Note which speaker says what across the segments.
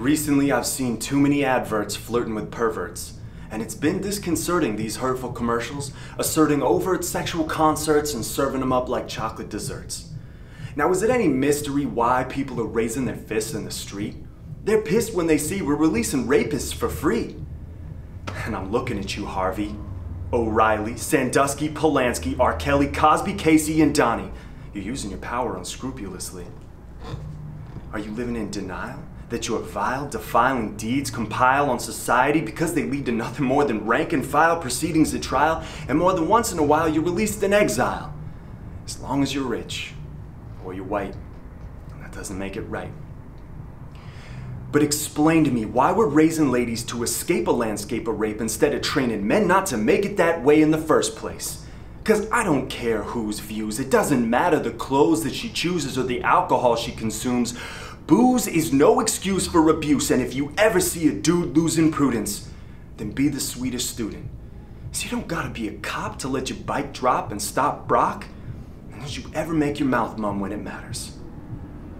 Speaker 1: Recently, I've seen too many adverts flirting with perverts, and it's been disconcerting, these hurtful commercials, asserting overt sexual concerts and serving them up like chocolate desserts. Now, is it any mystery why people are raising their fists in the street? They're pissed when they see we're releasing rapists for free. And I'm looking at you, Harvey, O'Reilly, Sandusky, Polanski, R. Kelly, Cosby, Casey, and Donnie. You're using your power unscrupulously. Are you living in denial that your vile, defiling deeds compile on society because they lead to nothing more than rank and file proceedings at trial, and more than once in a while you're released in exile? As long as you're rich, or you're white, and that doesn't make it right. But explain to me why we're raising ladies to escape a landscape of rape instead of training men not to make it that way in the first place. Because I don't care whose views, it doesn't matter the clothes that she chooses or the alcohol she consumes. Booze is no excuse for abuse, and if you ever see a dude losing prudence, then be the sweetest student. So you don't gotta be a cop to let your bike drop and stop Brock, and don't you ever make your mouth mum when it matters.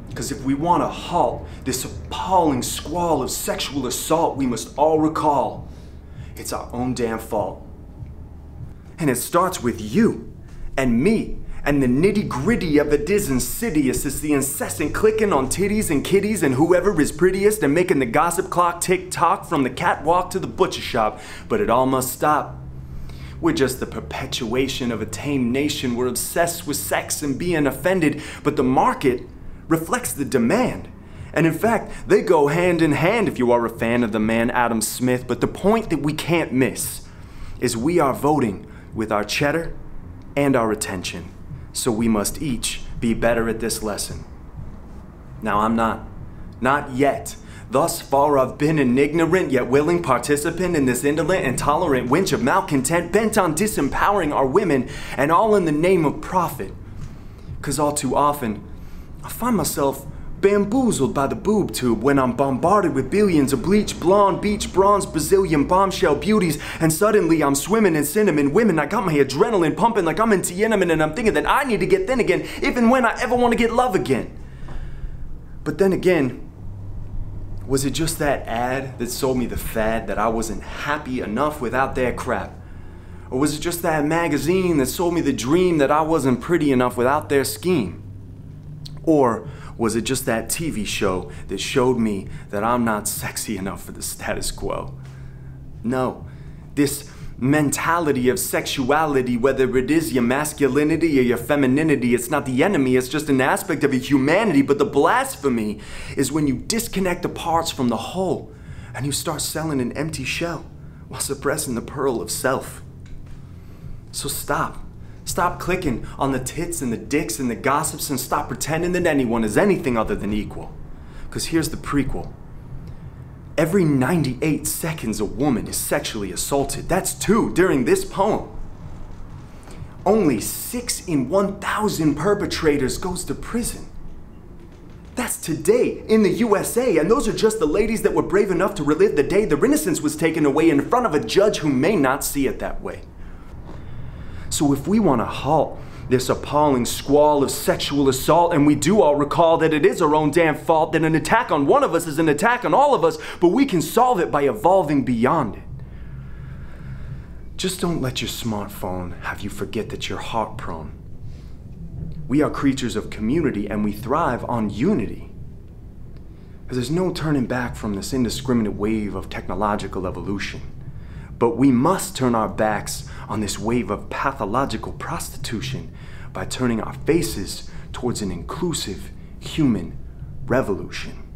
Speaker 1: Because if we want to halt this appalling squall of sexual assault, we must all recall it's our own damn fault. And it starts with you and me and the nitty-gritty of it is insidious. It's the incessant clicking on titties and kitties and whoever is prettiest and making the gossip clock tick-tock from the catwalk to the butcher shop. But it all must stop. We're just the perpetuation of a tame nation. We're obsessed with sex and being offended, but the market reflects the demand. And in fact, they go hand in hand if you are a fan of the man Adam Smith. But the point that we can't miss is we are voting with our cheddar and our attention. So we must each be better at this lesson. Now I'm not yet. Thus far I've been an ignorant yet willing participant in this indolent and tolerant winch of malcontent bent on disempowering our women, and all in the name of profit. 'Cause all too often I find myself bamboozled by the boob tube when I'm bombarded with billions of bleach, blonde, beach, bronze, Brazilian bombshell beauties, and suddenly I'm swimming in cinnamon women. I got my adrenaline pumping like I'm in Tiananmen, and I'm thinking that I need to get thin again, even when I ever want to get love again. But then again, was it just that ad that sold me the fad that I wasn't happy enough without their crap? Or was it just that magazine that sold me the dream that I wasn't pretty enough without their scheme? Or was it just that TV show that showed me that I'm not sexy enough for the status quo? No, this mentality of sexuality, whether it is your masculinity or your femininity, it's not the enemy, it's just an aspect of your humanity. But the blasphemy is when you disconnect the parts from the whole and you start selling an empty shell while suppressing the pearl of self. So stop. Stop clicking on the tits and the dicks and the gossips, and stop pretending that anyone is anything other than equal. Because here's the prequel. Every 98 seconds a woman is sexually assaulted. That's 2 during this poem. Only 6 in 1,000 perpetrators goes to prison. That's today in the USA, and those are just the ladies that were brave enough to relive the day their innocence was taken away in front of a judge who may not see it that way. So if we want to halt this appalling squall of sexual assault, and we do all recall that it is our own damn fault, that an attack on one of us is an attack on all of us, but we can solve it by evolving beyond it. Just don't let your smartphone have you forget that you're heart prone. We are creatures of community, and we thrive on unity. Because there's no turning back from this indiscriminate wave of technological evolution. But we must turn our backs on this wave of pathological prostitution by turning our faces towards an inclusive human revolution.